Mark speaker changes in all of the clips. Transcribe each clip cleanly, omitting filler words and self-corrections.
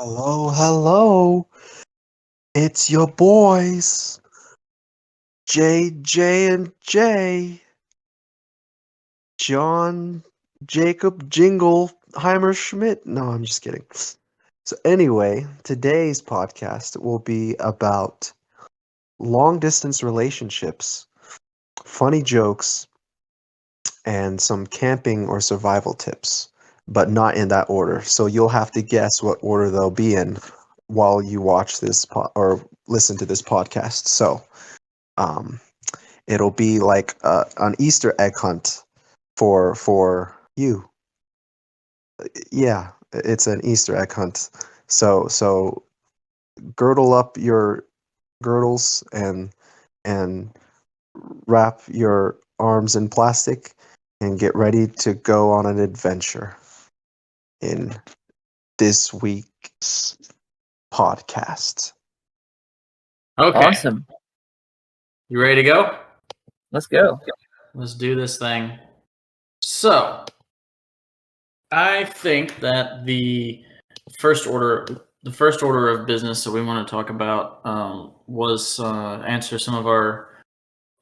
Speaker 1: Hello, hello. It's your boys, JJ and J. John Jacob Jingleheimer Schmidt. No, I'm just kidding. So, anyway, today's podcast will be about long distance relationships, funny jokes, and some camping or survival tips, but not in that order. So, you'll have to guess what order they'll be in while you watch this or listen to this podcast. So, um, it'll be like an Easter egg hunt for you. Yeah, it's an Easter egg hunt. So girdle up your girdles and wrap your arms in plastic and get ready to go on an adventure in this week's podcast.
Speaker 2: Okay.
Speaker 3: Awesome.
Speaker 2: You ready to go?
Speaker 3: Let's go.
Speaker 2: Let's do this thing. So, I think that the first order of business that we want to talk about was answer some of our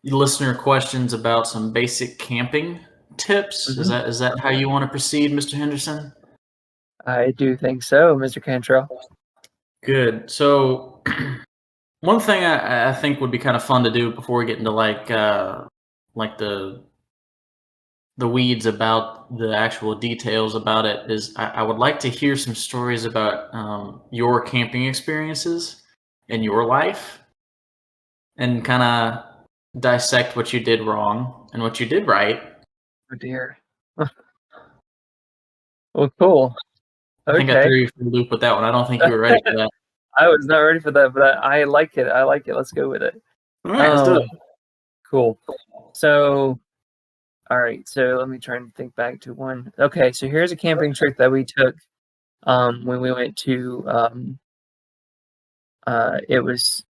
Speaker 2: listener questions about some basic camping tips.
Speaker 3: Mhm.
Speaker 2: Is that how you want to proceed, Mr. Henderson?
Speaker 3: I do think so, Mr. Cantrell.
Speaker 2: Good. So, one thing I think would be kind of fun to do before we get into like the weeds about the actual details about it is I would like to hear some stories about your camping experiences in your life and kind of dissect what you did wrong and what you did right.
Speaker 3: Oh dear. Well, cool.
Speaker 2: I think I
Speaker 3: Okay.
Speaker 2: threw you for the loop with that one. I don't think you were ready for that.
Speaker 3: I was not ready for that, but I like it. I like it. Let's go with it.
Speaker 2: All right, let's do it.
Speaker 3: Cool. So, all right. So let me try and think back to one. Okay. So here's a camping trip that we took when we went to it was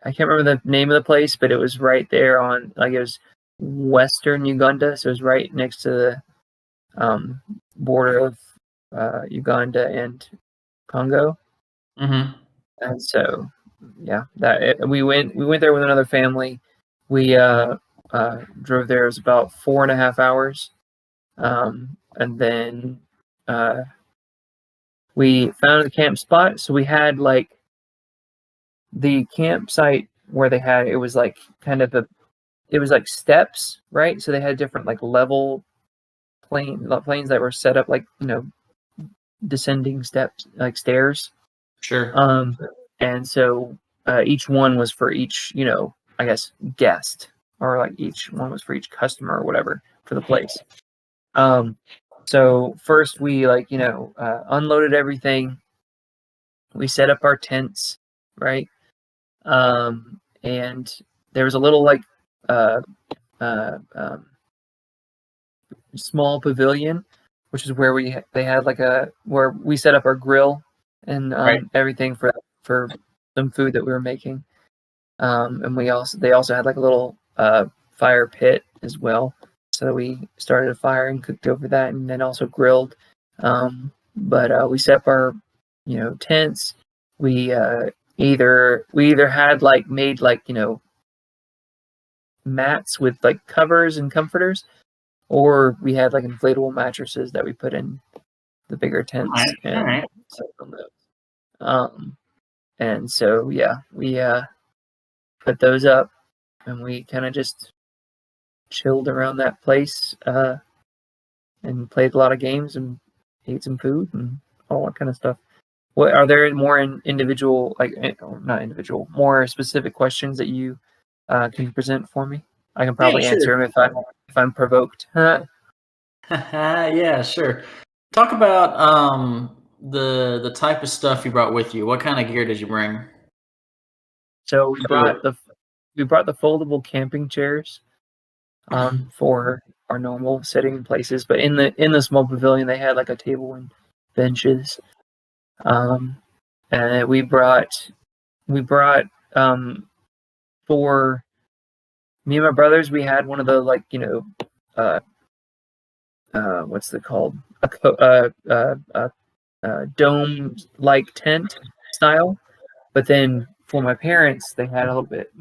Speaker 3: I can't remember the name of the place, but it was right there on it was western Uganda, so it was right next to the border of Uganda and Congo.
Speaker 2: Mm-hmm.
Speaker 3: And so, yeah, we went there with another family. We drove there. It was about 4.5 hours, and then we found a camp spot. So we had like the campsite where they had it was like kind of it was like steps, right? So they had different like level planes that were set up like descending steps like stairs.
Speaker 2: Sure.
Speaker 3: And so each one was for each, I guess guest, or like each one was for each customer or whatever for the place. So first we unloaded everything. We set up our tents, right? And there was a little like small pavilion, which is where they had where we set up our grill and
Speaker 2: Right.
Speaker 3: everything for some food that we were making. And they also had like a little fire pit as well. So we started a fire and cooked over that, and then also grilled. But we set up our tents. We either had like made like mats with like covers and comforters, or we had like inflatable mattresses that we put in the bigger tents
Speaker 2: All right.
Speaker 3: slept on those. And so yeah, we put those up, and we kind of just chilled around that place and played a lot of games and ate some food and all that kind of stuff. What are there more individual, or not individual, more specific questions that you can present for me? I can probably answer them if I'm provoked.
Speaker 2: Yeah, sure. Talk about the type of stuff you brought with you. What kind of gear did you bring?
Speaker 3: So we brought the foldable camping chairs for our normal sitting places, but in the small pavilion they had like a table and benches. And we brought for me and my brothers, we had one of the what's it called, dome-like tent style. But then for my parents, they had a little bit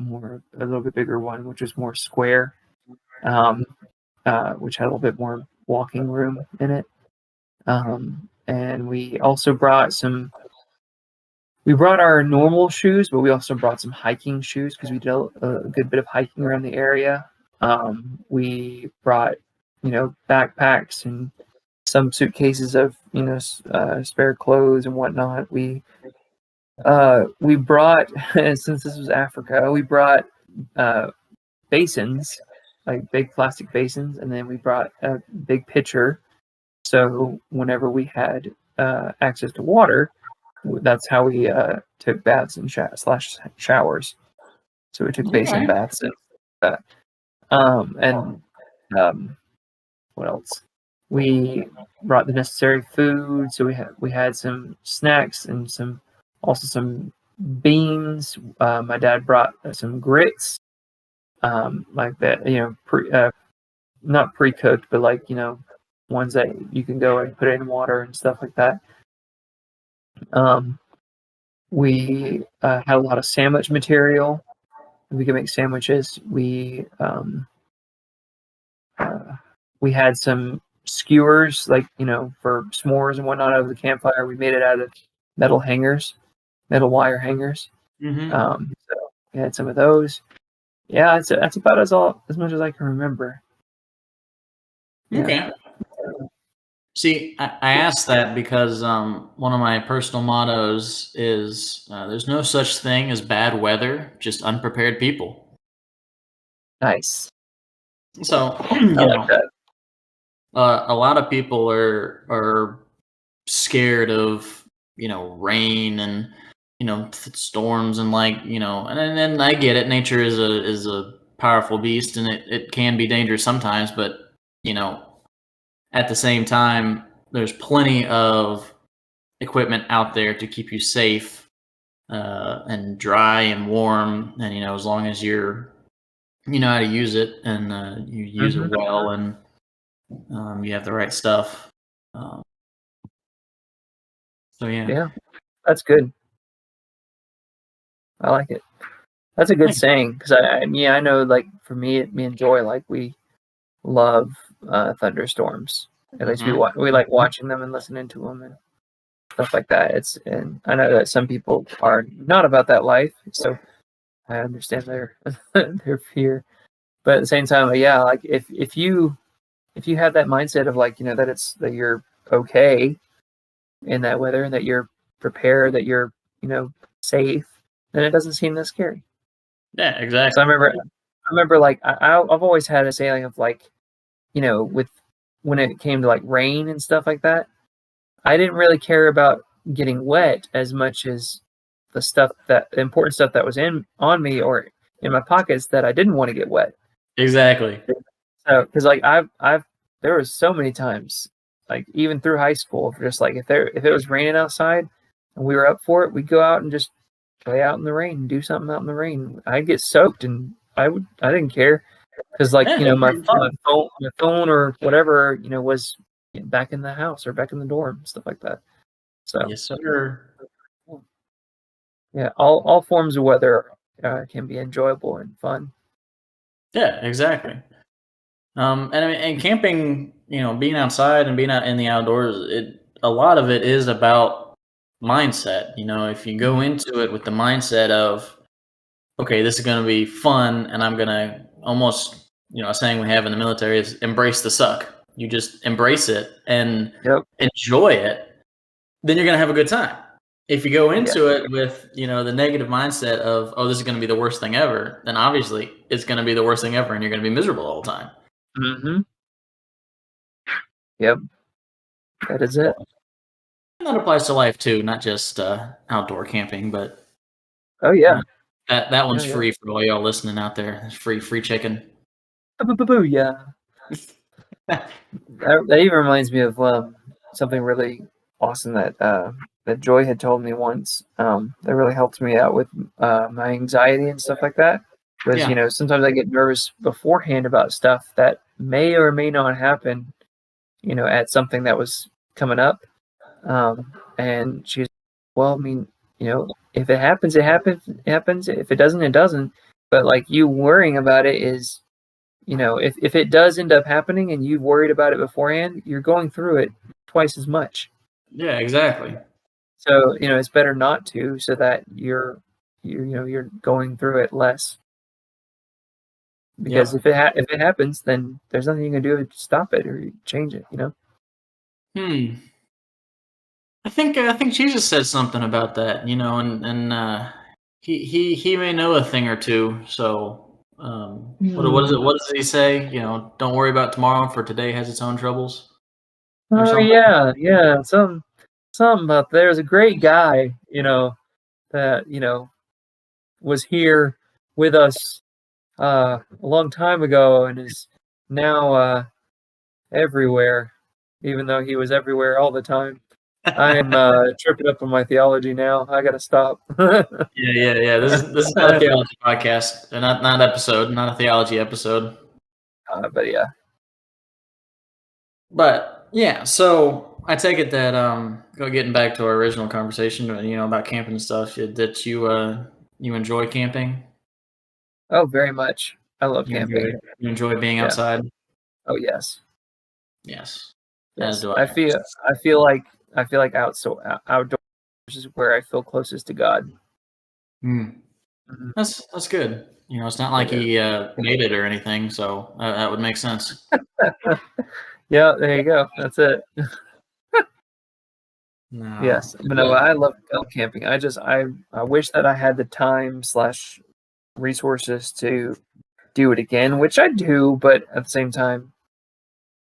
Speaker 3: bigger one, which was more square, which had a little bit more walking room in it. And we also brought our normal shoes, but we also brought some hiking shoes because we did a good bit of hiking around the area. We brought, backpacks and some suitcases of, spare clothes and whatnot. We brought, since this was Africa, we brought basins, like big plastic basins, and then we brought a big pitcher. So whenever we had access to water, that's how we took baths and showers. So we took basin baths and that. And what else? We brought the necessary food. So we had some snacks and some beans. My dad brought some grits, like that. Not pre-cooked, but like ones that you can go and put in water and stuff like that. We had a lot of sandwich material. We could make sandwiches. We had some skewers, like for s'mores and whatnot over the campfire. We made it out of metal wire hangers.
Speaker 2: Mm-hmm.
Speaker 3: So we had some of those. Yeah, that's about as much as I can remember.
Speaker 2: Okay.
Speaker 3: Yeah.
Speaker 2: See, I asked that because one of my personal mottos is there's no such thing as bad weather, just unprepared people.
Speaker 3: Nice.
Speaker 2: So,
Speaker 3: I like that.
Speaker 2: A lot of people are scared of, rain and, storms and and I get it. Nature is a powerful beast and it can be dangerous sometimes, but, at the same time, there's plenty of equipment out there to keep you safe and dry and warm. And, as long as you know how to use it and you use it well and you have the right stuff. So, yeah.
Speaker 3: Yeah, that's good. I like it. That's a good saying because I know, like for me and Joy, like we love thunderstorms. At least we like watching them and listening to them and stuff like that. And I know that some people are not about that life, so I understand their their fear. But at the same time, yeah, like if you have that mindset of like that you're okay in that weather and that you're prepared, that you're safe, then it doesn't seem that scary.
Speaker 2: Yeah, exactly.
Speaker 3: So I remember like I've always had a saying of like, with when it came to like rain and stuff like that, I didn't really care about getting wet as much as the important stuff that was on me or in my pockets that I didn't want to get wet.
Speaker 2: Exactly.
Speaker 3: So because like there was so many times, like even through high school, just like if it was raining outside and we were up for it, we'd go out and just play out in the rain and do something out in the rain. I'd get soaked and I didn't care because like my phone or whatever was back in the house or back in the dorm, stuff like that. So
Speaker 2: yes, sir.
Speaker 3: Yeah, all forms of weather can be enjoyable and fun.
Speaker 2: Yeah, exactly. And I mean, and camping, being outside and being out in the outdoors, a lot of it is about mindset. If you go into it with the mindset of, okay, this is going to be fun, and I'm going to almost, a saying we have in the military is embrace the suck. You just embrace it and enjoy it, then you're going to have a good time. If you go into it with, the negative mindset of, oh, this is going to be the worst thing ever, then obviously it's going to be the worst thing ever, and you're going to be miserable all the time.
Speaker 3: Mm-hmm. Yep. That is it.
Speaker 2: And that applies to life too, not just outdoor camping, but
Speaker 3: oh yeah,
Speaker 2: that one's free for all y'all listening out there. It's free chicken.
Speaker 3: Yeah. that even reminds me of something really awesome that Joy had told me once. That really helped me out with my anxiety and stuff like that. Was sometimes I get nervous beforehand about stuff that may or may not happen. At something that was coming up. And she's, well, I mean, if it happens, it happens. If it doesn't, it doesn't. But like, you worrying about it is, if it does end up happening and you've worried about it beforehand, you're going through it twice as much.
Speaker 2: Yeah, exactly.
Speaker 3: So, it's better not to, so that you're going through it less. Because
Speaker 2: Yep.
Speaker 3: if it happens, then there's nothing you can do to stop it or change it.
Speaker 2: I think Jesus said something about that, and he may know a thing or two. So what does he say? Don't worry about tomorrow, for today has its own troubles. Or
Speaker 3: Oh
Speaker 2: something.
Speaker 3: yeah. Something about there's a great guy, that was here with us a long time ago and is now everywhere, even though he was everywhere all the time. I'm tripping up on my theology now. I gotta stop.
Speaker 2: Yeah. This is not a theology podcast, and not episode, not a theology episode.
Speaker 3: But yeah.
Speaker 2: But yeah, so I take it that getting back to our original conversation, about camping and stuff, that you enjoy camping.
Speaker 3: Oh, very much. I love
Speaker 2: You
Speaker 3: camping.
Speaker 2: enjoy being
Speaker 3: Yeah.
Speaker 2: outside.
Speaker 3: Oh yes.
Speaker 2: Yes.
Speaker 3: Yes.
Speaker 2: Do
Speaker 3: I feel like outdoors is where I feel closest to God.
Speaker 2: Mm.
Speaker 3: Mhm.
Speaker 2: That's good. It's not like he made it or anything, so that would make sense.
Speaker 3: Yeah, there you go. That's it.
Speaker 2: No.
Speaker 3: Yes, but no, I love camping. I wish that I had the time / resources to do it again, which I do, but at the same time,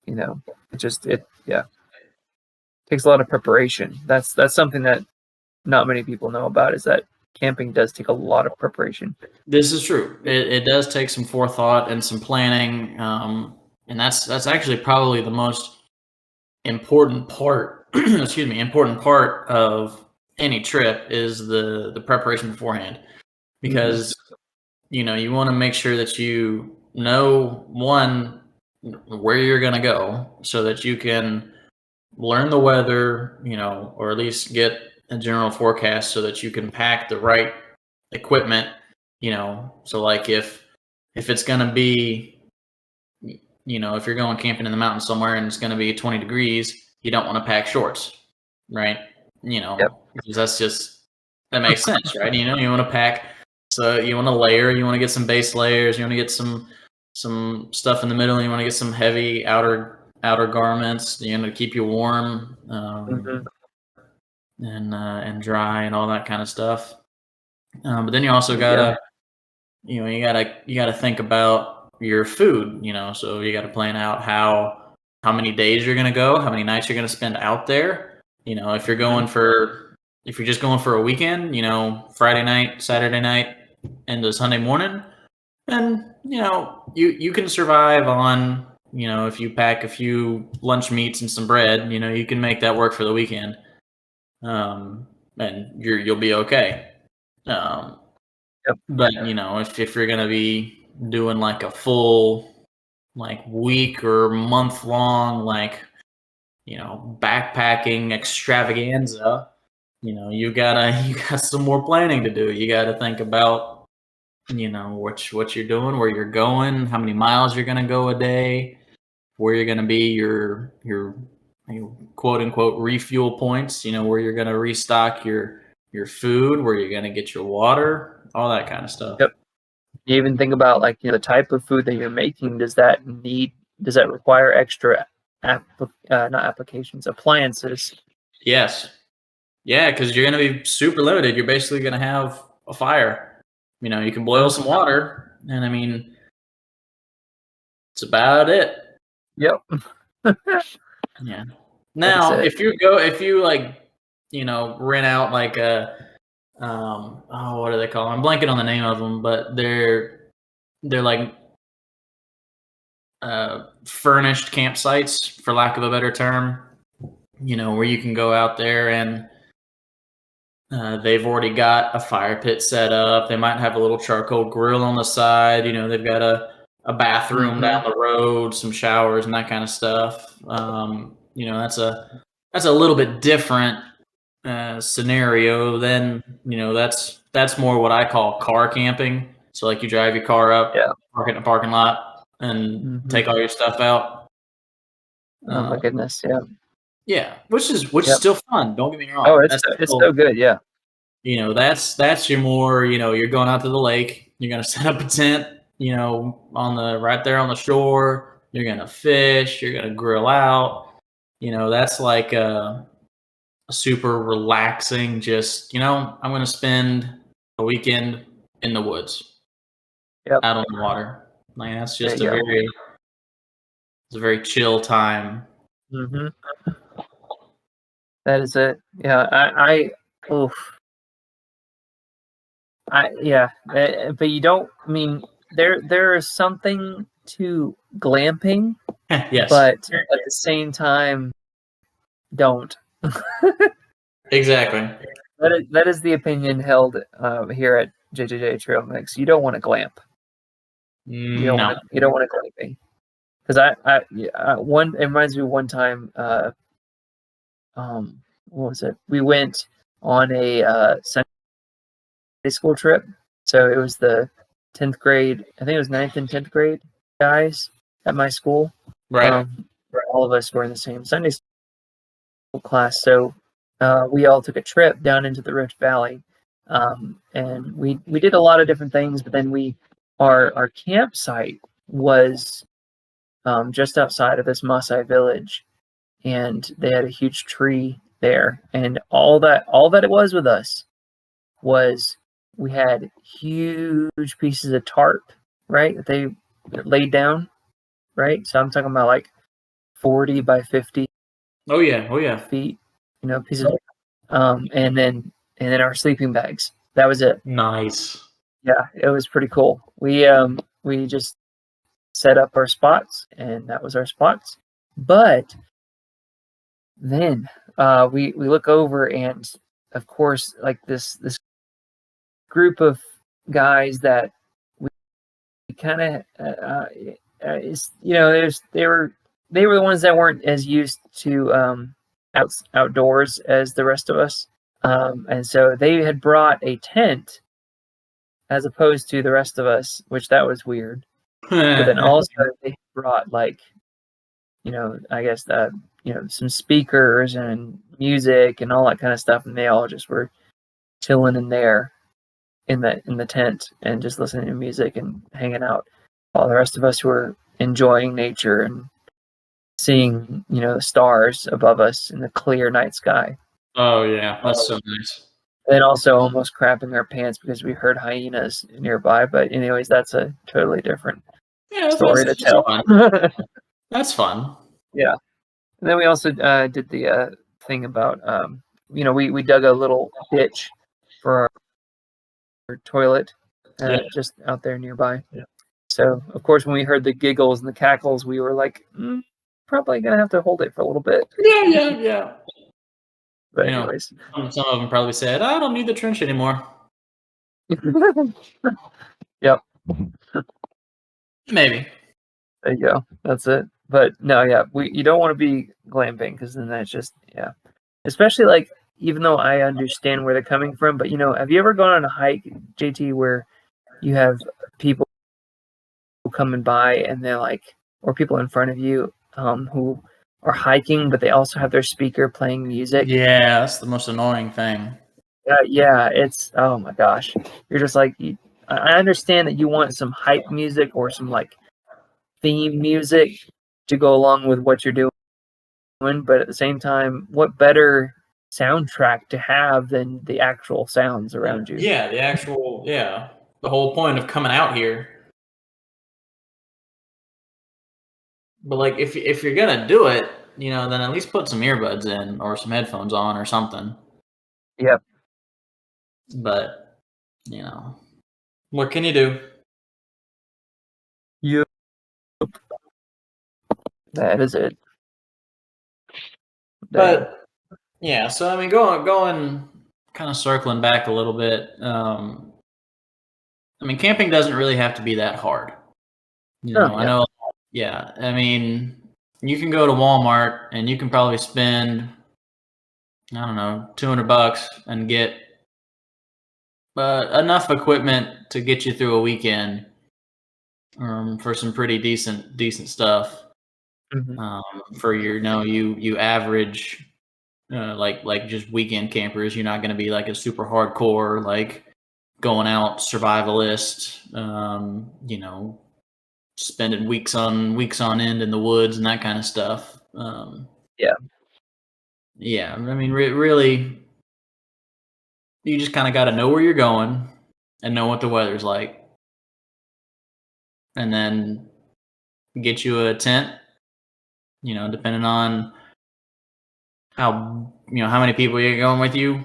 Speaker 3: it takes a lot of preparation. That's something that not many people know about, is that camping does take a lot of preparation.
Speaker 2: This is true. It does take some forethought and some planning, and that's actually probably the most important part. Excuse me, important part of any trip is the preparation beforehand, because you want to make sure that you know, one, where you're going to go, so that you can learn the weather, or at least get a general forecast so that you can pack the right equipment, so like if it's going to be, if you're going camping in the mountains somewhere and it's going to be 20 degrees, you don't want to pack shorts, right? Because that makes sense, right? You want to pack, so you want to layer, you want to get some base layers, you want to get some stuff in the middle, you want to get some heavy outer garments, to keep you warm, and dry and all that kind of stuff. But then you also gotta, you gotta think about your food, so you gotta plan out how many days you're gonna go, how many nights you're gonna spend out there. If you're just going for a weekend, Friday night, Saturday night, into Sunday morning, then you can survive on, if you pack a few lunch meats and some bread, you can make that work for the weekend, and you'll be okay. But if you're gonna be doing like a full week or month long backpacking extravaganza, you got some more planning to do. You got to think about what you're doing, where you're going, how many miles you're gonna go a day, where you're gonna be your quote unquote refuel points, where you're gonna restock your food, where you're gonna get your water, all that kind of stuff.
Speaker 3: Yep. You even think about the type of food that you're making. Does that require extra appliances?
Speaker 2: Yes. Yeah, because you're gonna be super limited. You're basically gonna have a fire. You can boil some water, and I mean, it's about it.
Speaker 3: Yep.
Speaker 2: Yeah. Now, if you rent out like a what do they call them? I'm blanking on the name of them, but they're like furnished campsites, for lack of a better term, where you can go out there and they've already got a fire pit set up. They might have a little charcoal grill on the side. They've got a bathroom down the road, some showers and that kind of stuff. That's a little bit different scenario, then that's more what I call car camping. So like you drive your car up, park it in a parking lot, and take all your stuff out.
Speaker 3: Oh my goodness, yeah.
Speaker 2: Yeah, which is still fun. Don't get me wrong.
Speaker 3: Oh, it's so good, yeah.
Speaker 2: That's your more. You're going out to the lake. You're gonna set up a tent. Right there on the shore. You're gonna fish. You're gonna grill out. That's like a super relaxing. Just I'm gonna spend a weekend in the woods,
Speaker 3: Yep.
Speaker 2: out on the water. Like that's just
Speaker 3: There you go.
Speaker 2: it's a very chill time.
Speaker 3: Mm-hmm. That is it. Yeah, but you don't. I mean, there is something to glamping,
Speaker 2: Yes,
Speaker 3: but at the same time, don't.
Speaker 2: exactly.
Speaker 3: That is the opinion held here at JJJ Trail Mix. You don't want to glamp. You don't want glamping. Because it reminds me of one time. What was it? We went on a Sunday school trip. So it was the 10th grade. I think it was 9th and 10th grade guys at my school.
Speaker 2: Right.
Speaker 3: Where all of us were in the same Sunday school class. So we all took a trip down into the Rift Valley, and we did a lot of different things. But then our campsite was just outside of this Maasai village, and they had a huge tree there, and all that it was with us was we had huge pieces of tarp, right, that they laid down, right? So I'm talking about like 40 by 50
Speaker 2: Oh yeah
Speaker 3: feet, pieces, and then our sleeping bags. That was it.
Speaker 2: Nice.
Speaker 3: Yeah, it was pretty cool. We just set up our spots, and that was our spots. But then we look over, and of course, like this group of guys that we kind of they were the ones that weren't as used to outdoors as the rest of us, and so they had brought a tent as opposed to the rest of us, which that was weird. But then also they brought I guess some speakers and music and all that kind of stuff, and they all just were chilling in there in the tent and just listening to music and hanging out, while the rest of us were enjoying nature and seeing the stars above us in the clear night sky.
Speaker 2: Oh yeah, that's so nice.
Speaker 3: And also almost crapping our pants because we heard hyenas nearby. But anyways, that's a totally different story to tell.
Speaker 2: Fun. That's fun.
Speaker 3: Yeah. And then we also did the thing about we dug a little ditch for our toilet just out there nearby.
Speaker 2: Yeah.
Speaker 3: So of course, when we heard the giggles and the cackles, we were like, probably gonna have to hold it for a little bit.
Speaker 2: Yeah.
Speaker 3: But anyways,
Speaker 2: some of them probably said, "I don't need the trench anymore."
Speaker 3: Yep.
Speaker 2: Maybe.
Speaker 3: There you go. That's it. But no, yeah, you don't want to be glamping, because then that's just especially like, even though I understand where they're coming from, but have you ever gone on a hike, JT, where you have people coming by and they're like, or people in front of you who are hiking, but they also have their speaker playing music?
Speaker 2: Yeah, that's the most annoying thing.
Speaker 3: Yeah, it's, oh my gosh, you're just like, I understand that you want some hype music or some like theme music to go along with what you're doing, but at the same time, what better soundtrack to have than the actual sounds around you?
Speaker 2: Yeah, the whole point of coming out here. But like, if you're gonna do it, then at least put some earbuds in or some headphones on or something.
Speaker 3: Yep.
Speaker 2: But what can you do?
Speaker 3: Yep. That is it.
Speaker 2: But yeah, so I mean, going kind of circling back a little bit. I mean, camping doesn't really have to be that hard. I know. Yeah, I mean, you can go to Walmart and you can probably spend I don't know, $200 and get enough equipment to get you through a weekend for some pretty decent stuff.
Speaker 3: Mhm.
Speaker 2: For your, you average like just weekend campers, you're not going to be like a super hardcore like going out survivalist, spending weeks on end in the woods and that kind of stuff.
Speaker 3: Yeah.
Speaker 2: Yeah, I mean, really, you just kind of got to know where you're going and know what the weather's like, and then get you a tent. Depending on how many people you're going with you.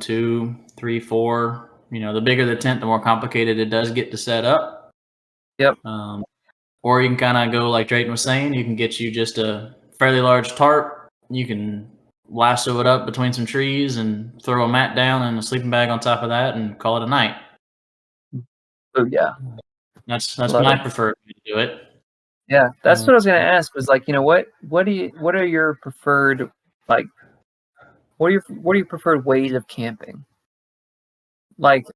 Speaker 2: 2, 3, 4. The bigger the tent, the more complicated it does get to set up.
Speaker 3: Yep.
Speaker 2: Or you can kind of go like Drayton was saying. You can get you just a fairly large tarp. You can lasso it up between some trees and throw a mat down and a sleeping bag on top of that and call it a night.
Speaker 3: Oh yeah.
Speaker 2: That's
Speaker 3: Love
Speaker 2: my
Speaker 3: it.
Speaker 2: preferred way to do it.
Speaker 3: Yeah, that's what I was gonna ask. Was like, what are your preferred like, what are your preferred ways of camping? Like,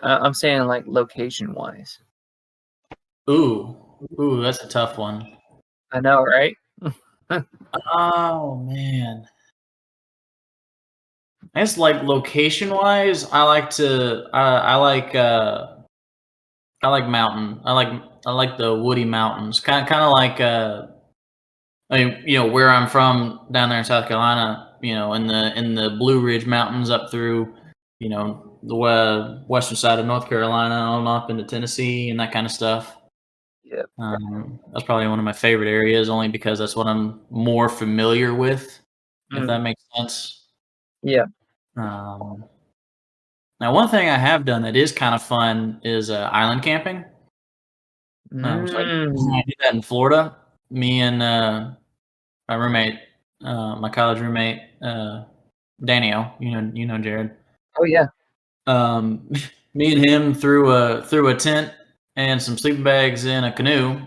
Speaker 3: I'm saying like location wise.
Speaker 2: Ooh, that's a tough one.
Speaker 3: I know, right?
Speaker 2: Oh man. I guess like location wise, I like to I like mountain. I like the woody mountains. Kind of like I mean, where I'm from down there in South Carolina, in the Blue Ridge Mountains up through, the western side of North Carolina on up into Tennessee and that kind of stuff.
Speaker 3: Yeah.
Speaker 2: That's probably one of my favorite areas, only because that's what I'm more familiar with, if that makes sense.
Speaker 3: Yeah.
Speaker 2: Um, Now, one thing I have done that is kind of fun is island camping. So I did that in Florida. Me and my roommate, my college roommate, Daniel. You know Jared.
Speaker 3: Oh yeah.
Speaker 2: Um, Me and him threw a tent and some sleeping bags in a canoe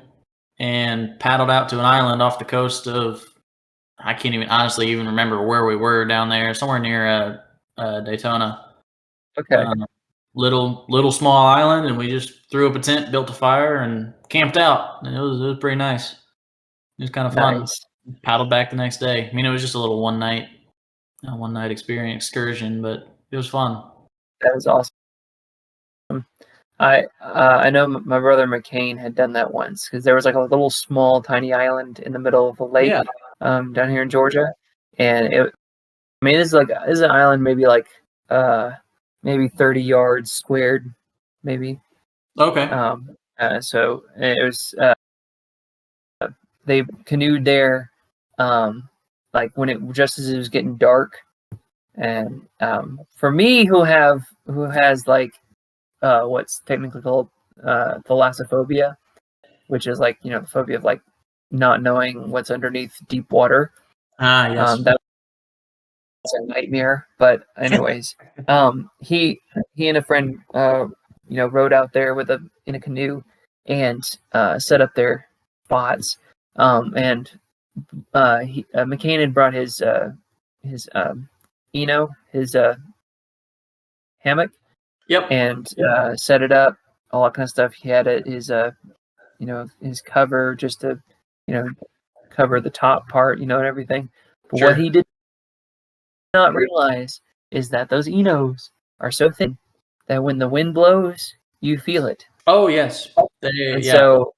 Speaker 2: and paddled out to an island off the coast of. I can't even honestly even remember where we were down there, somewhere near Daytona.
Speaker 3: Okay.
Speaker 2: Little small island, and we just threw up a tent, built a fire, and camped out. And it was pretty nice. It was kind of fun.
Speaker 3: Nice.
Speaker 2: Paddled back the next day. I mean, it was just a little one night experience excursion, but it was fun.
Speaker 3: That was awesome. I know my brother McCain had done that once because there was like a little small tiny island in the middle of a lake
Speaker 2: Yeah.
Speaker 3: down here in Georgia, and this is an island maybe 30 yards squared, maybe.
Speaker 2: Okay.
Speaker 3: So it was they canoed there, like just as it was getting dark, and for me who has like what's technically called thalassophobia, which is like the phobia of like not knowing what's underneath deep water.
Speaker 2: Yes.
Speaker 3: That's a nightmare. But anyways, he and a friend rode out there in a canoe and set up their spots. And McCain had brought his his hammock.
Speaker 2: Yep.
Speaker 3: And set it up, all that kind of stuff. He had his cover just to cover the top part, and everything. But
Speaker 2: Sure.
Speaker 3: what he did not realize is that those Enos are so thin that when the wind blows, you feel it.
Speaker 2: Oh yes.
Speaker 3: And so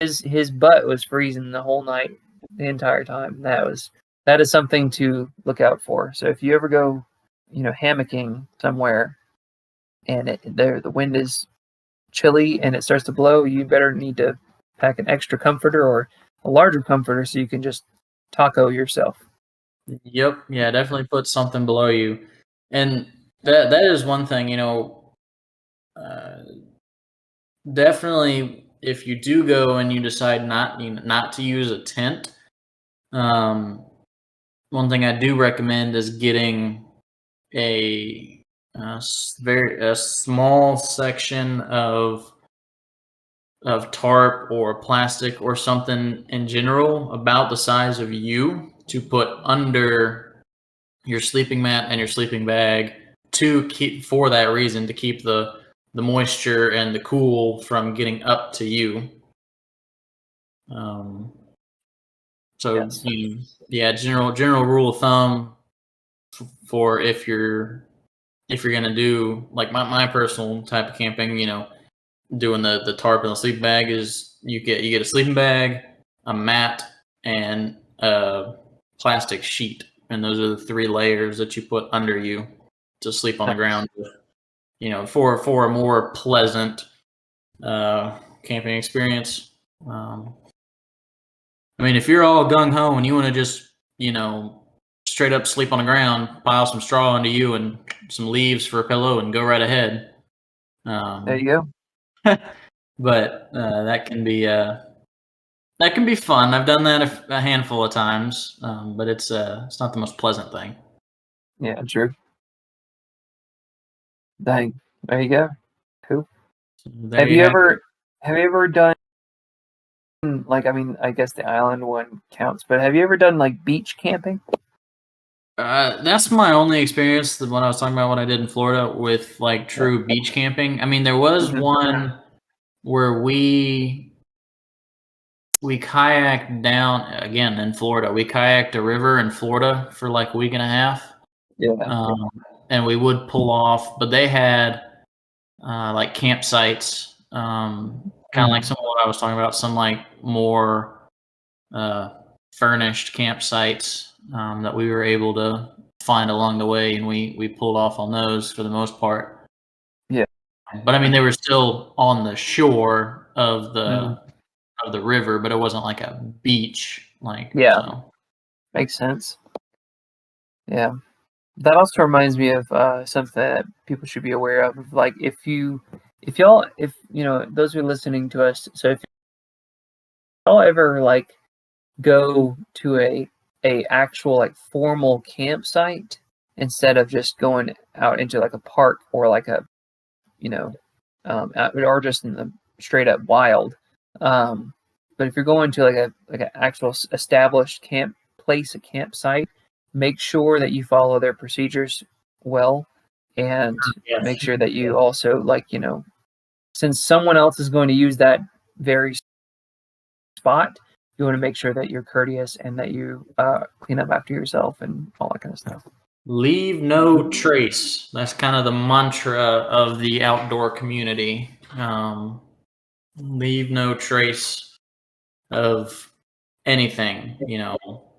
Speaker 3: his butt was freezing the whole night, the entire time. That is something to look out for. So if you ever go, hammocking somewhere, and the wind is chilly and it starts to blow, you better need to pack an extra comforter or a larger comforter so you can just taco yourself.
Speaker 2: Yep. Yeah, definitely put something below you. And that is one thing, definitely if you do go and you decide not to use a tent, one thing I do recommend is getting a very small section of tarp or plastic or something in general about the size of you to put under your sleeping mat and your sleeping bag to keep, for that reason, to keep the moisture and the cool from getting up to you. So
Speaker 3: Yes.
Speaker 2: general rule of thumb for if you're gonna do like my personal type of camping, doing the tarp and the sleeping bag is you get a sleeping bag, a mat, and a plastic sheet, and those are the 3 layers that you put under you to sleep on the ground. For a more pleasant camping experience. I mean, if you're all gung ho and you want to just, straight up sleep on the ground, pile some straw under you and some leaves for a pillow and go right ahead.
Speaker 3: There you go.
Speaker 2: But that can be fun. I've done that a handful of times, but it's not the most pleasant thing.
Speaker 3: Yeah, true. Dang. There you go. Cool.
Speaker 2: So there
Speaker 3: Have you
Speaker 2: have it.
Speaker 3: ever done, like, I mean, I guess the island one counts, but have you ever done like beach camping?
Speaker 2: That's my only experience. The one I was talking about, what I did in Florida with like true beach camping. I mean, there was
Speaker 3: Mhm.
Speaker 2: one where we kayaked down again in Florida. We kayaked a river in Florida for like a week and a half.
Speaker 3: Yeah.
Speaker 2: And we would pull off, but they had like campsites, kind of like some of what I was talking about, some like more furnished campsites that we were able to find along the way, and we pulled off on those for the most part.
Speaker 3: Yeah.
Speaker 2: But I mean, they were still on the shore of
Speaker 3: Mhm.
Speaker 2: the river, but it wasn't like a beach, like
Speaker 3: Yeah.
Speaker 2: so.
Speaker 3: Makes sense. Yeah. That also reminds me of something that people should be aware of. Like, if those who are listening to us, so if y'all ever like go to a actual like formal campsite instead of just going out into like a park or like a or just in the straight up wild. But if you're going to like an actual established a campsite, make sure that you follow their procedures well, and
Speaker 2: Yes.
Speaker 3: make sure that you also since someone else is going to use that very spot, you want to make sure that you're courteous and that you clean up after yourself and all that kind of stuff.
Speaker 2: Leave no trace. That's kind of the mantra of the outdoor community. Leave no trace of anything.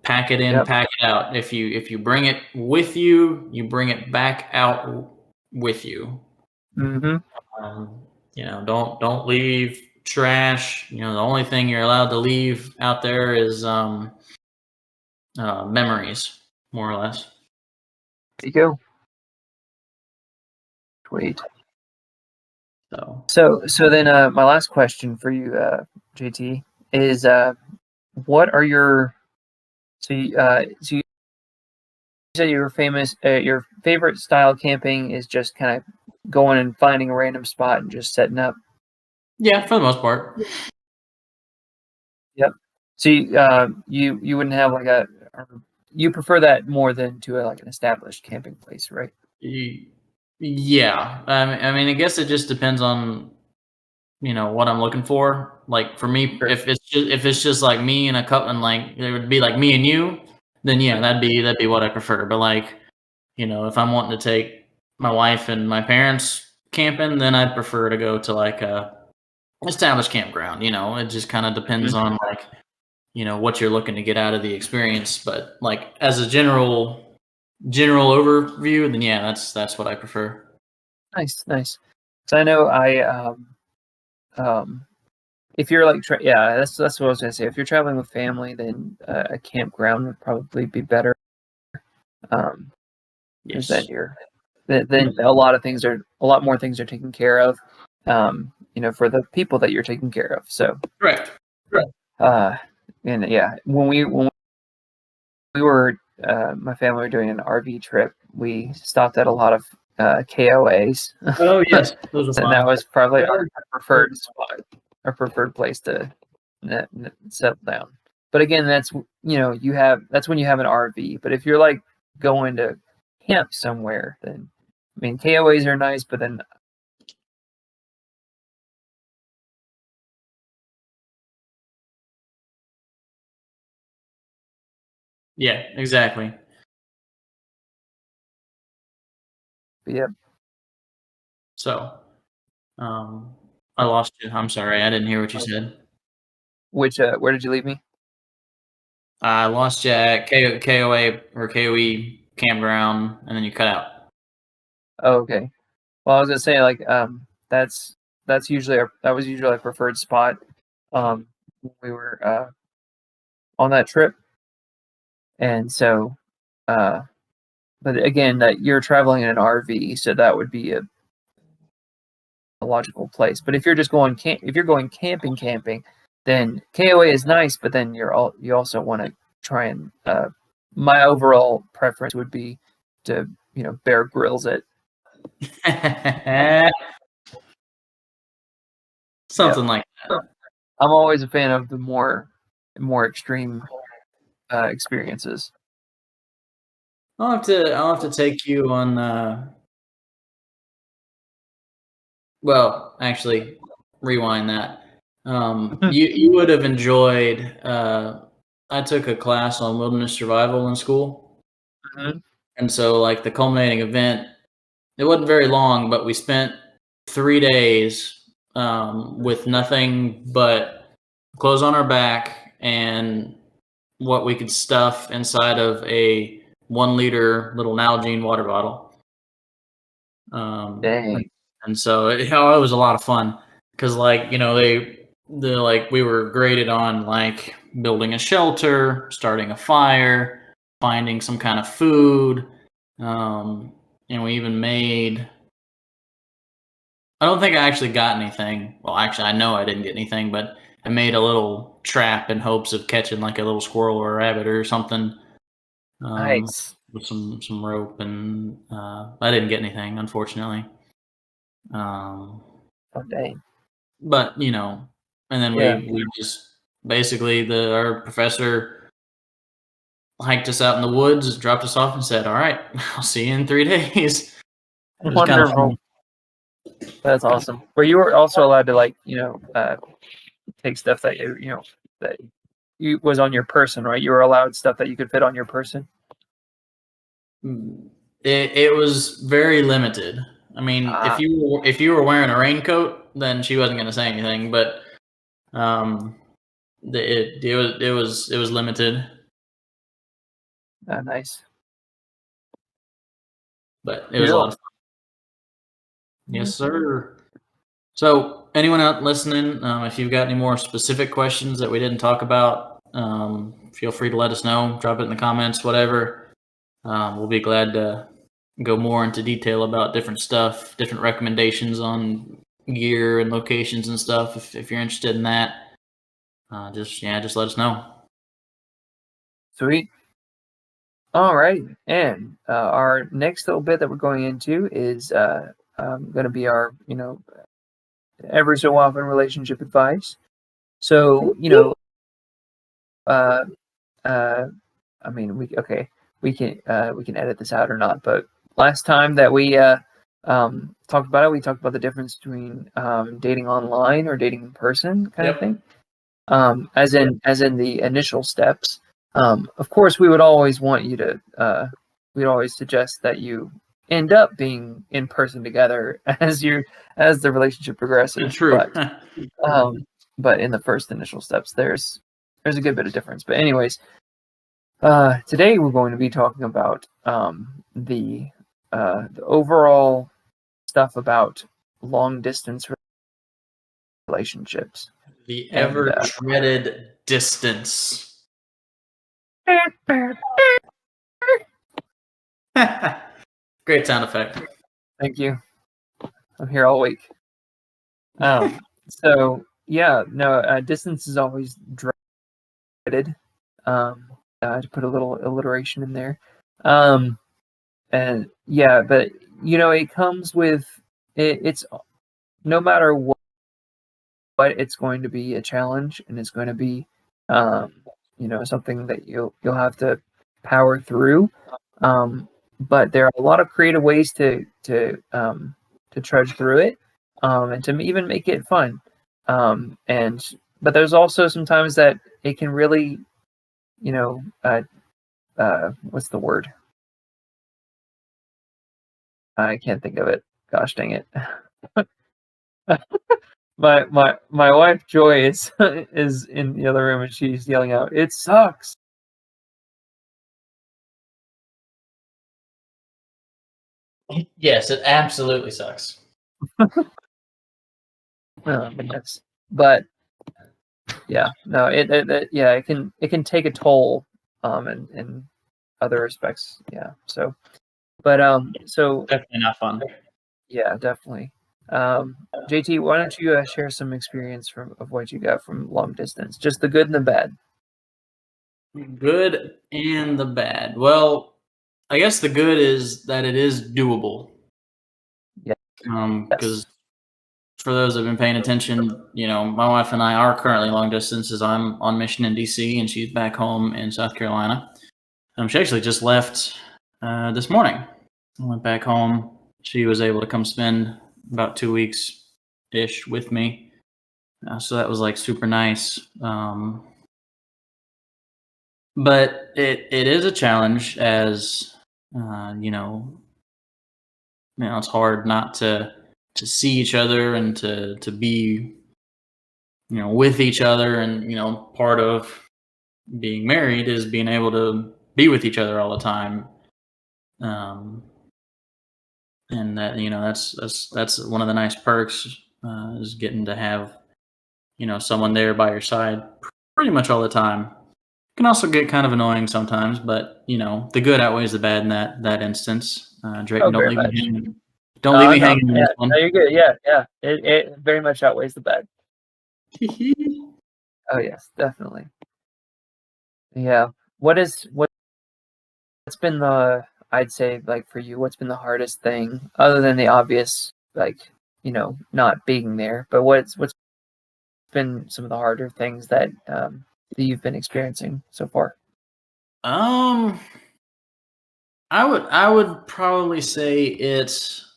Speaker 2: Pack it in,
Speaker 3: Yep.
Speaker 2: pack it out. If you bring it with you, you bring it back out with you.
Speaker 3: Mm-hmm.
Speaker 2: Don't leave trash. The only thing you're allowed to leave out there is memories, more or less.
Speaker 3: There you go. Sweet.
Speaker 2: So
Speaker 3: Then my last question for you, JT, is what are your you said your favorite style camping is just kind of going and finding a random spot and just setting up.
Speaker 2: yeah, for the most part.
Speaker 3: Yep. So you wouldn't have like you prefer that more than to like an established camping place, right?
Speaker 2: Yeah, I mean, I guess it just depends on what I'm looking for. Like for me,
Speaker 3: Sure.
Speaker 2: if it's just like me and a couple, and like it would be like me and you, then yeah, that'd be what I prefer. But like if I'm wanting to take my wife and my parents camping, then I'd prefer to go to like a established campground. It just kind of depends on like what you're looking to get out of the experience. But like as a general overview, then yeah, that's what I prefer.
Speaker 3: Nice. So I know if you're like that's what I was gonna say. If you're traveling with family, then a campground would probably be better. Because
Speaker 2: Yes.
Speaker 3: then a lot more things are taken care of. For the people that you're taking care of. So
Speaker 2: Correct.
Speaker 3: and yeah, when we were my family were doing an RV trip, we stopped at a lot of KOAs.
Speaker 2: Oh yes, those are
Speaker 3: And
Speaker 2: fun.
Speaker 3: that was probably our preferred spot, our preferred place to settle down. But again, that's that's when you have an RV. But if you're like going to camp somewhere, then I mean KOAs are nice, but then
Speaker 2: Yeah, exactly.
Speaker 3: yeah.
Speaker 2: So, I lost you. I'm sorry. I didn't hear what you said.
Speaker 3: Which where did you leave me?
Speaker 2: I lost you at KOA or KOE campground, and then you cut out.
Speaker 3: Oh, okay. Well, I was gonna say like that's usually that was usually our preferred spot when we were on that trip, and so but again that you're traveling in an RV, so that would be a logical place. But if you're just going if you're going camping, then KOA is nice, but then you also want to try and my overall preference would be to Bear Grylls it.
Speaker 2: Something like that.
Speaker 3: I'm always a fan of the more extreme experiences.
Speaker 2: I'll have to take you on. Well, actually, rewind that. You would have enjoyed. I took a class on wilderness survival in school,
Speaker 3: Mhm.
Speaker 2: and so like the culminating event, it wasn't very long, but we spent 3 days with nothing but clothes on our back and what we could stuff inside of a 1 liter little Nalgene water bottle.
Speaker 3: Dang.
Speaker 2: And so it was a lot of fun because we were graded on like building a shelter, starting a fire, finding some kind of food, and we even made. I don't think I actually got anything. Well, actually, I know I didn't get anything, but I made a little trap in hopes of catching like a little squirrel or a rabbit or something.
Speaker 3: Nice.
Speaker 2: With some rope, and I didn't get anything, unfortunately.
Speaker 3: Oh, dang.
Speaker 2: But and then
Speaker 3: Yeah.
Speaker 2: we just basically our professor hiked us out in the woods, dropped us off, and said, "All right, I'll see you in 3 days." It was kind of
Speaker 3: Wonderful.
Speaker 2: fun.
Speaker 3: That's awesome. Where you were also allowed to take stuff that that you was on your person, right? You were allowed stuff that you could fit on your person.
Speaker 2: It was very limited. I mean,
Speaker 3: Ah,
Speaker 2: if you were wearing a raincoat, then she wasn't going to say anything. But it was limited.
Speaker 3: nice.
Speaker 2: But it was a lot of fun. Yes, sir. So, anyone out listening, if you've got any more specific questions that we didn't talk about, feel free to let us know. Drop it in the comments, whatever. We'll be glad to go more into detail about different stuff, different recommendations on gear and locations and stuff. If you're interested in that, just let us know.
Speaker 3: Sweet. All right, and our next little bit that we're going into is going to be our every so often relationship advice. So I mean we can edit this out or not, but last time that we talked about it, we talked about the difference between dating online or dating in person kind of thing. As in the initial steps. Of course, we would always want you to. We'd always suggest that you end up being in person together as the relationship progresses.
Speaker 2: True.
Speaker 3: But in the first initial steps, there's a good bit of difference. But anyways, today we're going to be talking about the overall stuff about long distance relationships.
Speaker 2: The ever dreaded distance. Great sound effect.
Speaker 3: Thank you. I'm here all week. So yeah, no, distance is always dreaded. To put a little alliteration in there. And yeah, but it comes with it's no matter what it's going to be a challenge, and it's going to be something that you'll have to power through. But there are a lot of creative ways to trudge through it, and to even make it fun. But there's also sometimes that it can really, what's the word? I can't think of it. Gosh dang it. My wife Joy is is in the other room and she's yelling out, "It sucks."
Speaker 2: Yes, it absolutely sucks.
Speaker 3: But yeah, no, it can take a toll, in other respects. Yeah. So
Speaker 2: Definitely not fun.
Speaker 3: yeah, definitely. JT, why don't you share some experience of what you got from long distance, just the good and the bad.
Speaker 2: Good and the bad. Well, I guess the good is that it is doable.
Speaker 3: Yeah.
Speaker 2: Because for those that have been paying attention, my wife and I are currently long distance as I'm on mission in DC and she's back home in South Carolina. She actually just left this morning. I went back home. She was able to come spend about 2 weeks ish with me. So that was like super nice. But it is a challenge as it's hard not to see each other and to be with each other, and part of being married is being able to be with each other all the time. And that that's one of the nice perks, is getting to have someone there by your side pretty much all the time. Can also get kind of annoying sometimes, but the good outweighs the bad in that instance. Drayton,
Speaker 3: Oh,
Speaker 2: don't
Speaker 3: very
Speaker 2: leave me
Speaker 3: much.
Speaker 2: hanging. Don't leave me
Speaker 3: No,
Speaker 2: hanging in
Speaker 3: yeah,
Speaker 2: this one.
Speaker 3: no, you're good. Yeah, yeah. It very much outweighs the bad. Oh yes, definitely. Yeah. What's been I'd say, like, for you, what's been the hardest thing other than the obvious, like, not being there, but what's been some of the harder things that you've been experiencing so far?
Speaker 2: um, I would probably say it's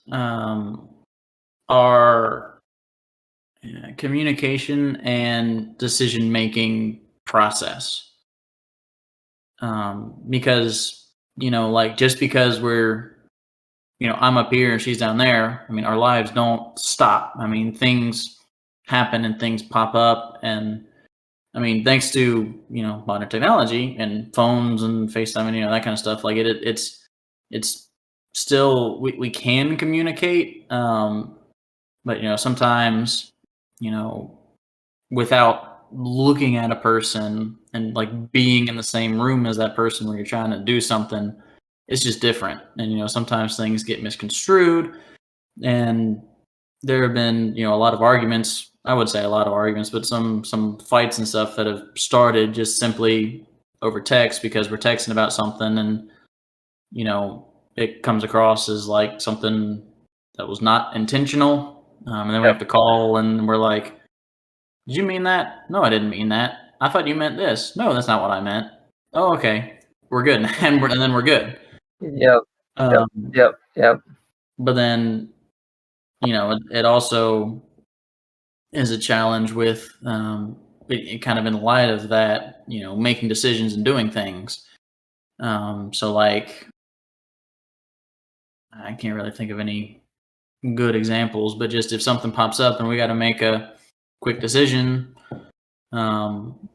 Speaker 2: our communication and decision making process. Because like, just because we're I'm up here and she's down there, I mean, our lives don't stop. I mean, things happen and things pop up, and I mean, thanks to modern technology and phones and FaceTime and that kind of stuff, like it's still, we can communicate, but sometimes, you know without looking at a person and like being in the same room as that person when you're trying to do something, it's just different. And sometimes things get misconstrued, and there have been a lot of arguments. I would say a lot of arguments, but some fights and stuff that have started just simply over text, because we're texting about something, and it comes across as like something that was not intentional, and then we have to call and we're like, did you mean that? No, I didn't mean that. I thought you meant this. No, that's not what I meant. Oh, okay. We're good. And then we're good.
Speaker 3: Yep. Yep.
Speaker 2: Um,
Speaker 3: Yep. Yep.
Speaker 2: but then, it also is a challenge with, it kind of in light of that, making decisions and doing things. So like, I can't really think of any good examples, but just if something pops up and we got to make a quick decision, um,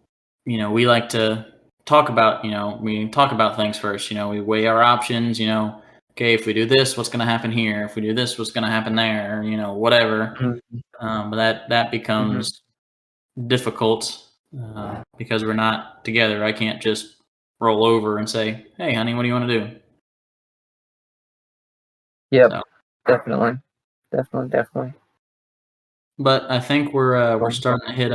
Speaker 2: we like to talk about, we talk about things first. We weigh our options. Okay, if we do this, what's going to happen here? If we do this, what's going to happen there? Whatever.
Speaker 3: Mhm.
Speaker 2: But that becomes difficult, because we're not together. I can't just roll over and say, "Hey, honey, what do you want to do?"
Speaker 3: Yep.
Speaker 2: So,
Speaker 3: Definitely. Definitely.
Speaker 2: but I think we're
Speaker 3: Um,
Speaker 2: starting to hit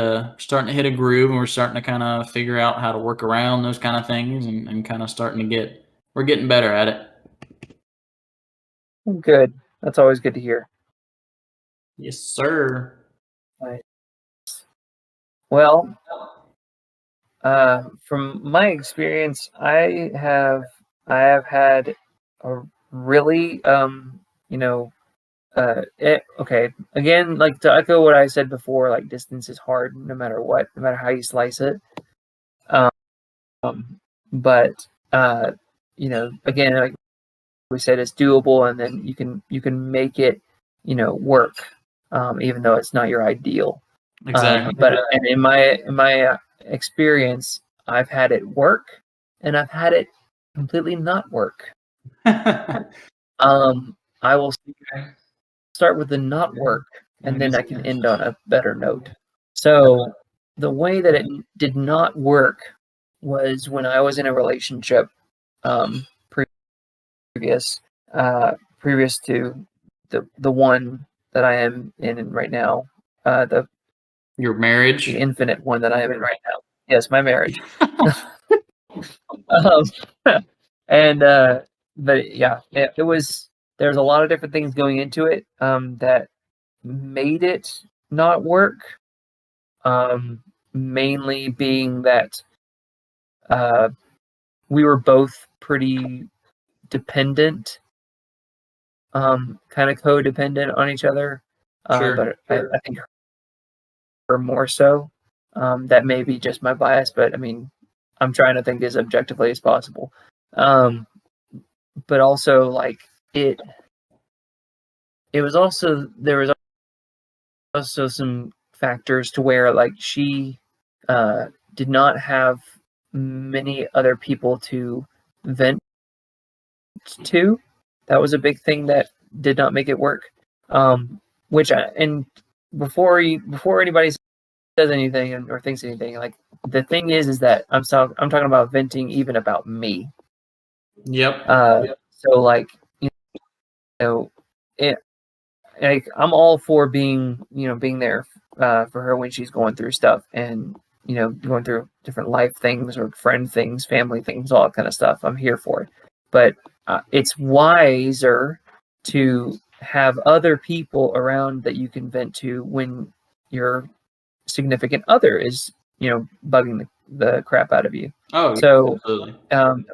Speaker 2: a groove, and we're starting to kind of figure out how to work around those kind of things, and kind of starting to we're getting better at it.
Speaker 3: Good. That's always good to hear.
Speaker 2: Yes, sir.
Speaker 3: Right. Well, From my experience, I have had a really okay, again, like, to echo what I said before, like, distance is hard no matter what, no matter how you slice it. But again, like we said, it's doable, and then you can make it work, even though it's not your ideal.
Speaker 2: Exactly.
Speaker 3: But and in my experience, I've had it work, and I've had it completely not work. I will start with the not work, and then I can end on a better note. So the way that it did not work was when I was in a relationship, previous previous to the one that I am in right now,
Speaker 2: Your marriage.
Speaker 3: the infinite one that I am in right now. Yes, my marriage. um, and but yeah, it was. There's a lot of different things going into it that made it not work. Mainly being that we were both pretty dependent, kind of codependent on each other.
Speaker 2: Sure.
Speaker 3: But I think her more so. That may be just my bias, but I mean, I'm trying to think as objectively as possible. But also, like, it was also, there was also some factors to where, like, she did not have many other people to vent to. That was a big thing that did not make it work. And before anybody says anything or thinks anything, like, the thing is that I'm talking about venting even about me.
Speaker 2: Yep.
Speaker 3: So, like, it, like, I'm all for being there for her when she's going through stuff, and going through different life things or friend things, family things, all that kind of stuff. I'm here for it. But it's wiser to have other people around that you can vent to when your significant other is bugging the crap out of you.
Speaker 2: Oh,
Speaker 3: So
Speaker 2: absolutely.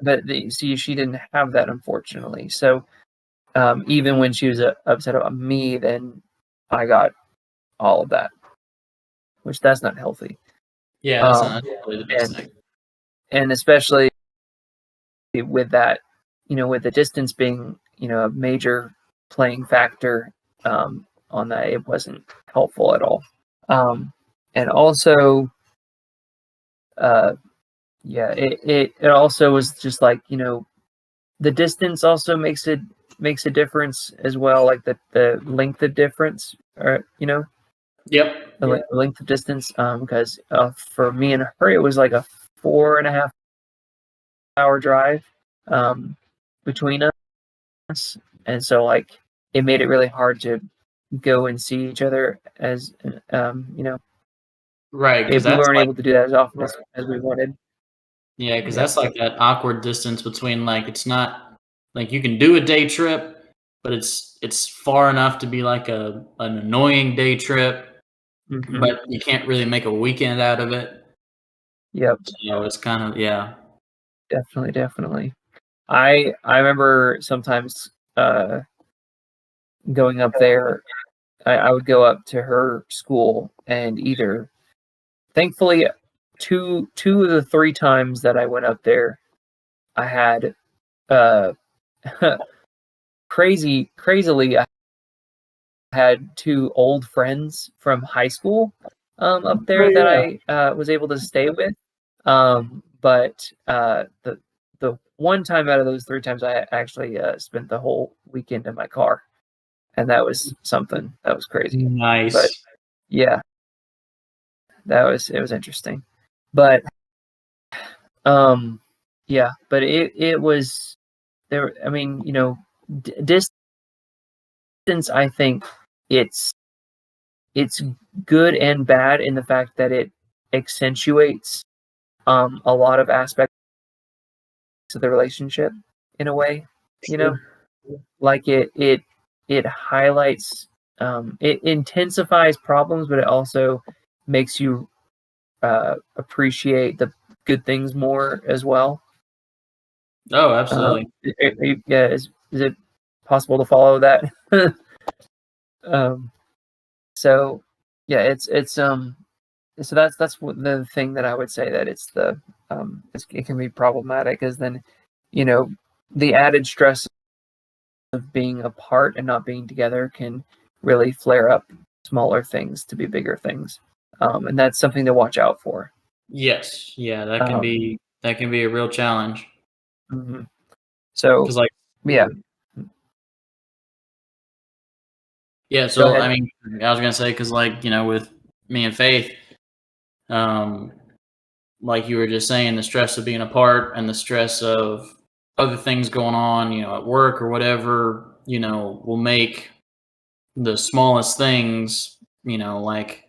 Speaker 3: but she didn't have that, unfortunately. So even when she was upset about me, then I got all of that, which that's not healthy.
Speaker 2: Yeah, that's not really the best thing.
Speaker 3: And especially with that, with the distance being a major playing factor on that, it wasn't helpful at all. And also, it also was just like, the distance also makes a difference as well, like the length of difference, or
Speaker 2: Yep.
Speaker 3: the length of distance, because for me and her, it was like a 4.5-hour drive between us, and so, like, it made it really hard to go and see each other, as
Speaker 2: Right, because
Speaker 3: if we
Speaker 2: that's
Speaker 3: weren't
Speaker 2: like,
Speaker 3: able to do that as often as we wanted.
Speaker 2: yeah, because
Speaker 3: Yeah.
Speaker 2: that's like that awkward distance between, like, it's not like you can do a day trip, but it's far enough to be like an annoying day trip,
Speaker 3: Mhm.
Speaker 2: but you can't really make a weekend out of it.
Speaker 3: Yep.
Speaker 2: So it's kind of, yeah.
Speaker 3: Definitely. I remember sometimes going up there. I would go up to her school, and thankfully, two of the 3 times that I went up there, I had crazily, I had 2 old friends from high school up there that I was able to stay with. But the one time out of those 3 times, I actually spent the whole weekend in my car, and that was something. That was crazy.
Speaker 2: Nice.
Speaker 3: But yeah, it was interesting. But yeah, but it was there. I mean, distance, I think it's good and bad in the fact that it accentuates a lot of aspects of the relationship in a way, like it highlights, it intensifies problems, but it also makes you appreciate good things more as well.
Speaker 2: Oh, absolutely.
Speaker 3: Yeah, is it possible to follow that? So yeah, it's so that's the thing that I would say that it's it can be problematic, is then, the added stress of being apart and not being together can really flare up smaller things to be bigger things, and that's something to watch out for.
Speaker 2: Yes. Yeah, that can be a real challenge.
Speaker 3: Mhm. So
Speaker 2: Because like
Speaker 3: yeah,
Speaker 2: yeah,
Speaker 3: go
Speaker 2: so
Speaker 3: ahead.
Speaker 2: I mean, I was gonna say because like with me and Faith, um, like you were just saying, the stress of being apart and the stress of other things going on, at work or whatever, will make the smallest things, like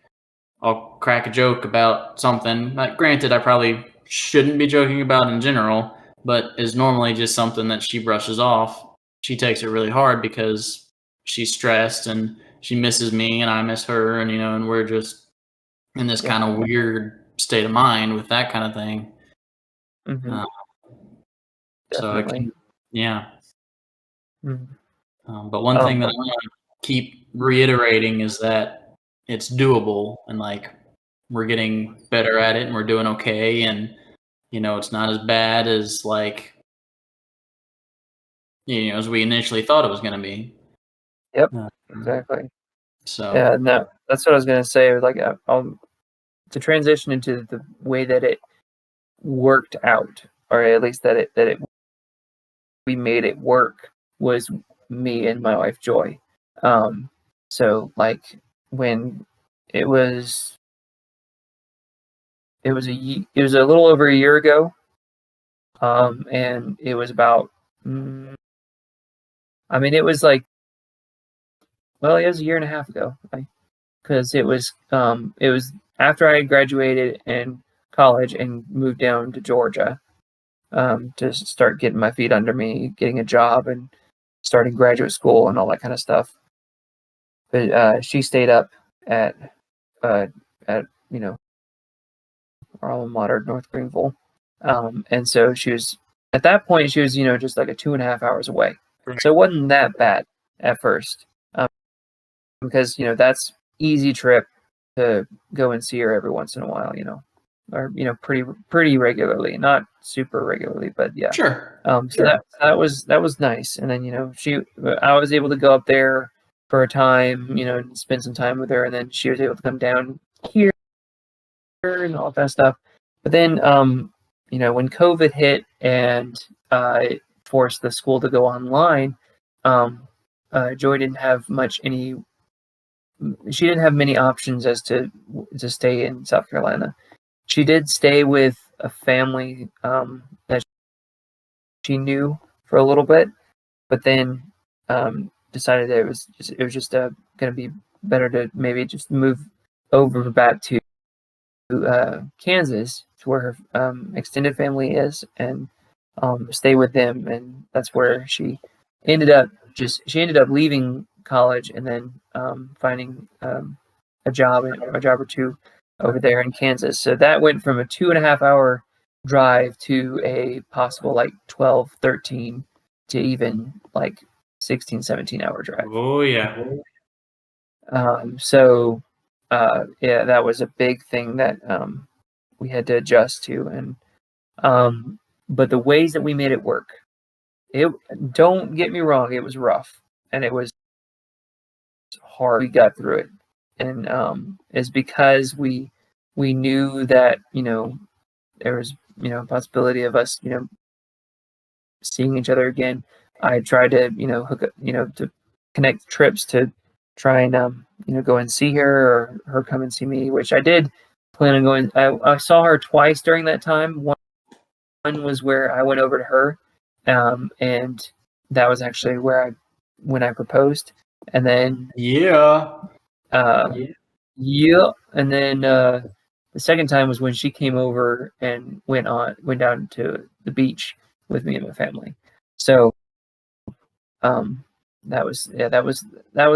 Speaker 2: I'll crack a joke about something. Like, granted, I probably shouldn't be joking about in general, but is normally just something that she brushes off. She takes it really hard because she's stressed and she misses me and I miss her, and we're just in this kind of weird state of mind with that kind of thing.
Speaker 3: Mhm.
Speaker 2: Uh, so I
Speaker 3: Definitely.
Speaker 2: can, yeah.
Speaker 3: Mhm.
Speaker 2: But one thing that I want to keep reiterating is that it's doable, and like we're getting better at it and we're doing okay, and it's not as bad as like as we initially thought it was going to be.
Speaker 3: Yep.
Speaker 2: Uh,
Speaker 3: Exactly.
Speaker 2: so
Speaker 3: Yeah. No, that's what I was gonna say. Like, to transition into the way that it worked out, or at least that we made it work, was me and my wife Joy. So like when it was it was a little over a year ago, and it was about it was like, well, it was a year and a half ago, because it was after I had graduated in college and moved down to Georgia, to start getting my feet under me, getting a job, and starting graduate school and all that kind of stuff. But she stayed up at uh, at our alma mater, North Greenville, and so she was, at that point she was just like a 2.5 hours away, so it wasn't that bad at first, because that's easy trip to go and see her every once in a while, or pretty regularly, not super regularly, but yeah.
Speaker 2: sure.
Speaker 3: So that was nice. And then I was able to go up there for a time, and spend some time with her, and then she was able to come down here and all that stuff. But then when COVID hit and it forced the school to go online, Joy didn't have she didn't have many options as to stay in South Carolina. She did stay with a family that she knew for a little bit, but then decided that it was just going to be better to maybe just move over back to Kansas, to where her extended family is, and stay with them. And that's where ended up she ended up leaving college and then finding a job or two over there in Kansas. So that went from a 2.5 hour drive to a possible like 12, 13 to even like 16, 17 hour drive.
Speaker 2: Oh yeah.
Speaker 3: So yeah, that was a big thing that we had to adjust to. And but the ways that we made it work, it don't get me wrong, it was rough and it was hard. We got through it, and it's because we knew that there was a possibility of us seeing each other again. I tried to hook up, to connect trips to try and go and see her, or her come and see me, which I did plan on going. I saw her twice during that time. One was where I went over to her, and that was actually when I proposed, and then
Speaker 2: Yeah.
Speaker 3: yeah, and then the second time was when she came over and went down to the beach with me and my family. So that was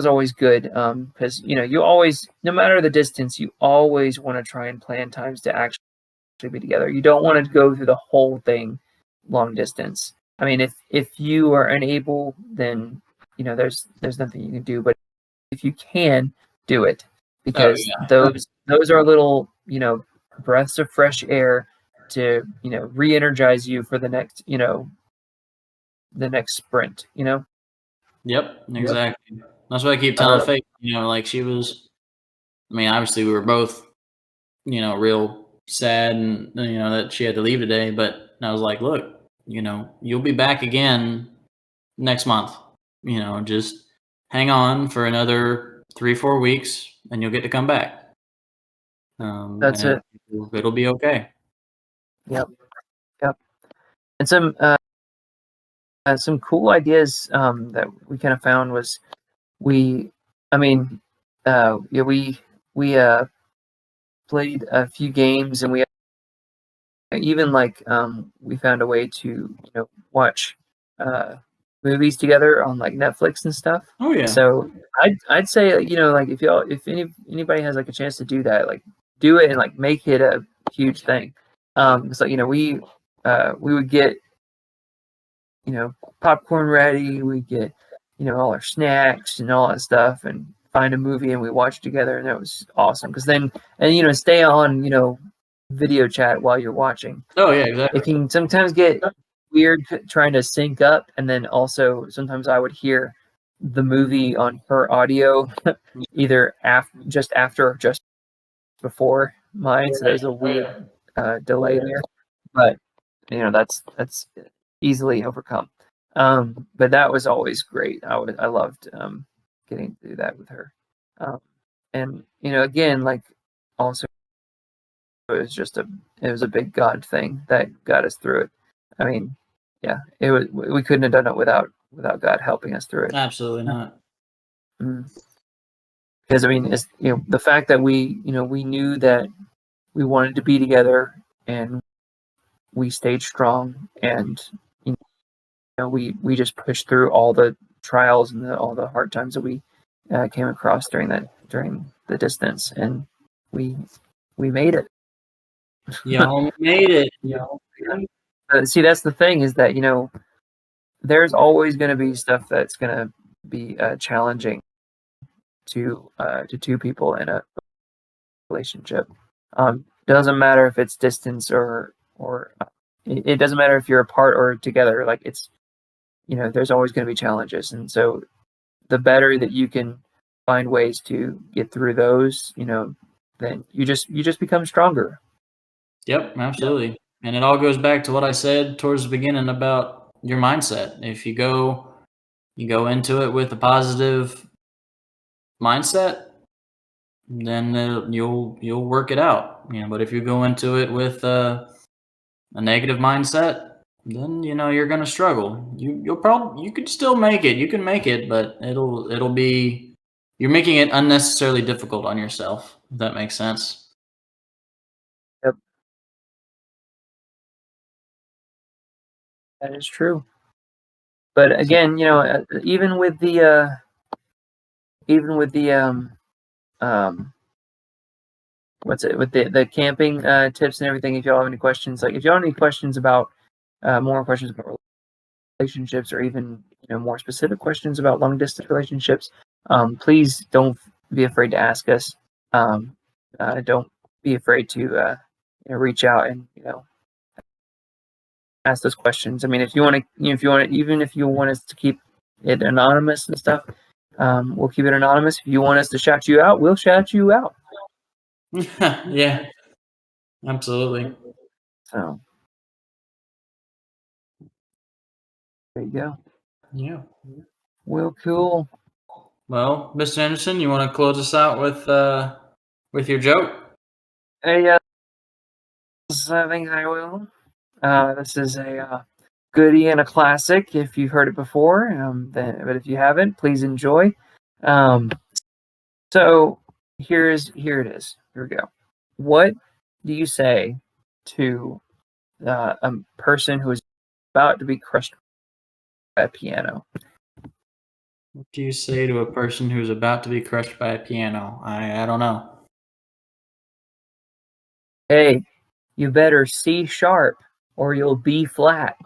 Speaker 3: always good, because you always, no matter the distance, you always want to try and plan times to actually be together. You don't want to go through the whole thing long distance. I mean, if you are unable, then there's nothing you can do. But if you can, do it, because those are little breaths of fresh air to re-energize you for the next sprint.
Speaker 2: Yep, exactly. Yep. That's what I keep telling Faith. Like she was. I mean, obviously we were both, real sad and that she had to leave today. But I was like, look, you'll be back again next month. Just hang on for another 3-4 weeks, and you'll get to come back.
Speaker 3: That's it.
Speaker 2: It'll be okay.
Speaker 3: Yep. And some cool ideas that we kind of found was we played a few games, and we even we found a way to watch movies together on like Netflix and stuff.
Speaker 2: Oh yeah.
Speaker 3: So I'd say if anybody has like a chance to do that, like do it and like make it a huge thing. So we would get popcorn ready, we get all our snacks and all that stuff, and find a movie and we watch together, and that was awesome. Because then stay on video chat while you're watching.
Speaker 2: Oh yeah, exactly.
Speaker 3: It can sometimes get weird trying to sync up, and then also sometimes I would hear the movie on her audio either just after or just before mine, so there's a weird delay there, but that's easily overcome. But that was always great. I loved getting to do that with her, and again, like also it was a big God thing that got us through it. I mean, yeah, we couldn't have done it without God helping us through it.
Speaker 2: Absolutely not.
Speaker 3: Because I mean, it's the fact that we knew that we wanted to be together, and we stayed strong, and we just pushed through all the trials and all the hard times that we came across during the distance, and we made it.
Speaker 2: Y'all made it.
Speaker 3: See, that's the thing, is that there's always going to be stuff that's going to be challenging to two people in a relationship. Doesn't matter if it's distance or it doesn't matter if you're apart or together. Like it's there's always going to be challenges, and so the better that you can find ways to get through those, then you just become stronger.
Speaker 2: Yep, absolutely. Yep. And it all goes back to what I said towards the beginning about your mindset. If you go into it with a positive mindset, then you'll work it out. But if you go into it with a negative mindset, then you're going to struggle. You could still make it. You can make it, but it'll be, you're making it unnecessarily difficult on yourself, if that makes sense.
Speaker 3: Yep. That is true. But again, even with the with the camping tips and everything, if y'all have any questions, like if y'all have any questions about more questions about relationships, or even more specific questions about long distance relationships, please don't be afraid to ask us. Don't be afraid to reach out and ask those questions. I mean, if you want to, even if you want us to keep it anonymous and stuff, we'll keep it anonymous. If you want us to shout you out, we'll shout you out.
Speaker 2: Yeah, absolutely.
Speaker 3: So there you go.
Speaker 2: Yeah.
Speaker 3: Well, cool.
Speaker 2: Well, Mr. Anderson, you want to close us out with your joke?
Speaker 3: Hey, I think I will. This is a goodie and a classic if you've heard it before. But if you haven't, please enjoy. So here it is. Here we go. What do you say to a person who is about to be crushed by a piano?
Speaker 2: What do you say to a person who's about to be crushed by a piano? I don't know.
Speaker 3: Hey, you better C sharp or you'll be flat.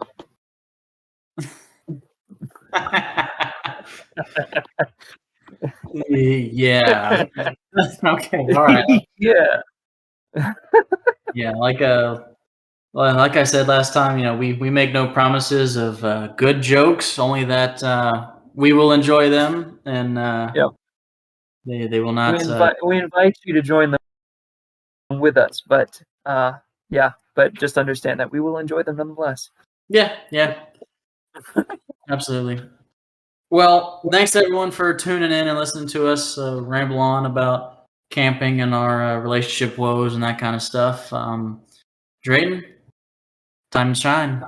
Speaker 2: Yeah. Okay. All right.
Speaker 3: Yeah.
Speaker 2: Yeah. Like I said last time, we make no promises of good jokes, only that we will enjoy them, and
Speaker 3: Yep.
Speaker 2: they will not.
Speaker 3: We invite you to join them with us, but but just understand that we will enjoy them nonetheless.
Speaker 2: Yeah. Absolutely. Well, thanks everyone for tuning in and listening to us ramble on about camping and our relationship woes and that kind of stuff. Drayton, time to shine.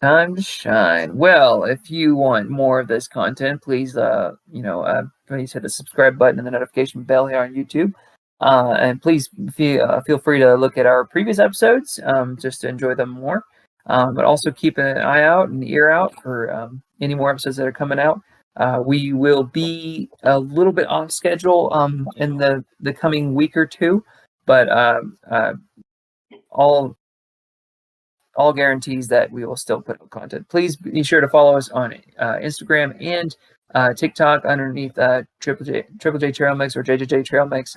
Speaker 3: Time to shine. Well, if you want more of this content, please, please hit the subscribe button and the notification bell here on YouTube. And please feel free to look at our previous episodes just to enjoy them more. But also keep an eye out and ear out for any more episodes that are coming out. We will be a little bit off schedule in the coming week or two, but all guarantees that we will still put up content. Please be sure to follow us on Instagram and TikTok underneath Triple J Trail Mix or JJJ Trail Mix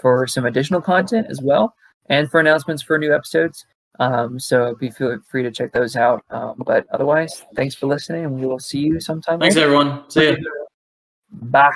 Speaker 3: for some additional content as well, and for announcements for new episodes. So feel free to check those out. But otherwise, thanks for listening, and we will see you sometime
Speaker 2: Thanks,
Speaker 3: later.
Speaker 2: everyone. See ya.
Speaker 3: Bye.